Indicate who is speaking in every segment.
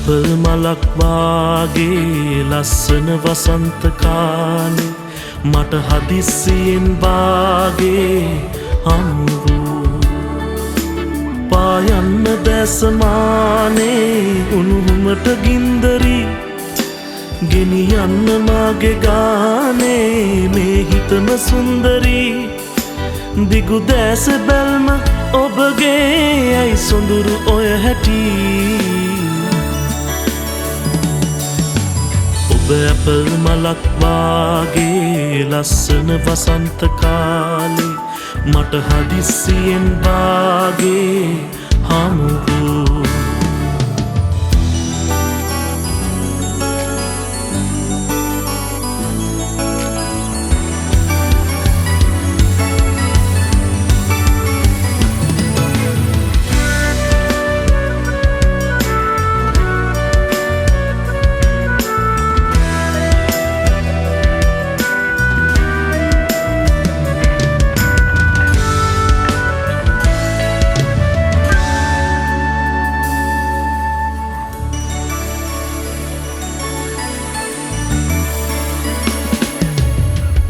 Speaker 1: Apple මලක් වාගේ ලස්සන වසන්ත කාලේ මට හදිස්සියෙන් වාගේ හමු වූ පායන්න දැසමානේ උණුහුමට ගින්දරි ගෙනියන්න මාගේ ගානේ මේ හිතම සුන්දරී දිගු දැස බැල්ම ඔබගේ ඇයි සොඳුරු ඔය හැටි ඔබ ඇපල් මලක් වාගේ ලස්සන වසන්ත කාලේ මට හදිස්සියෙන් වාගේ හමු වූ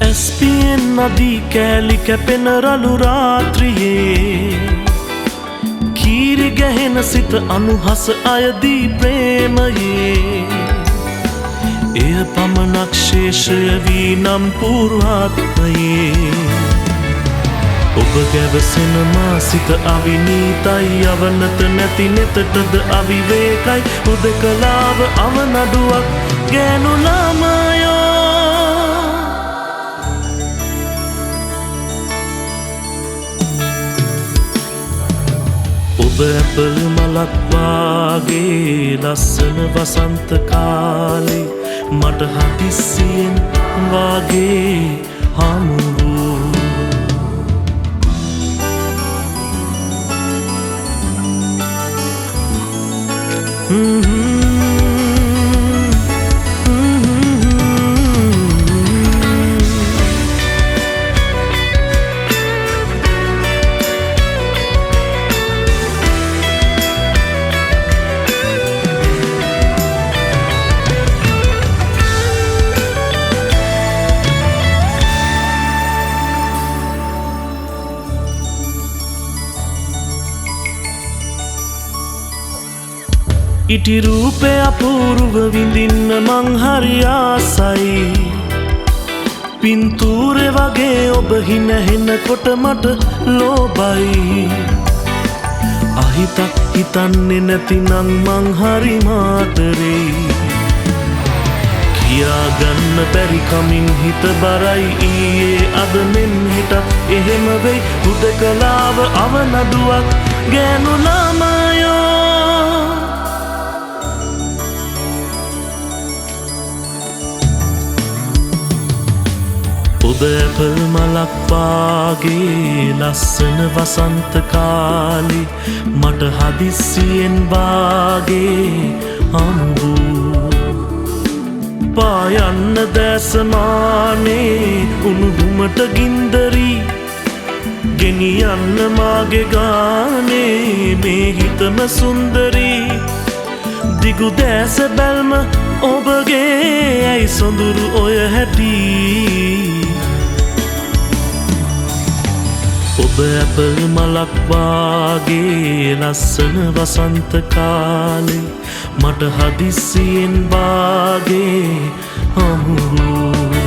Speaker 1: ඇස්පියෙන් නදී කෑලි කැපෙන රළු රාත්‍රියේ කීරි ගැහෙන සිත අනුහස අයදී ප්‍රේමයේ එය පමණක් ශේෂය වී නම් පූර්වාත්මයේ ඔබ ගැවසෙන මා සිත අවිනීතයි අවනත නැති නෙතටද අවිවේකයි හුදකලාව අවනඩුවක් ගෑනු ළමයෝ ඔබ ඇපල් මලක් වාගේ ලස්සන වසන්ත කාලේ මට හදිස්සියෙන් වාගේ හමු වූ ඉටි රූපය අපූර්ව විඳින්න මං හරි ආසයි පින්තූරෙ වගේ ඔබ හිනහෙනකොට මට ලෝබයි අහිතක් හිතන්නේ නැතිනම් මං හරි මාතරේ කියාගන්න බැරි කමින් හිත බරයි ඊයේ අද මෙන් හිටත් එහෙම වෙයි හුදකලාව අවනඩුවක් ගෑනු ළමයෝ ඔබ ඇපල් මලක් වාගේ ලස්සන වසන්ත කාලේ මට හදිස්සියෙන් වාගේ හමු වූ පායන්න දැසමානේ උණුහුමට ගින්දරි ගෙනියන්න මාගේ ගානේ මේ හිතම සුන්දරී දිගු දැස බැල්ම ඔබගේ ඇයි සොඳුරු ඔය හැටි ඔබ ඇපල් මලක් වාගේ ලස්සන වසන්ත කාලේ මට හදිස්සියෙන් වාගේ හමු වූ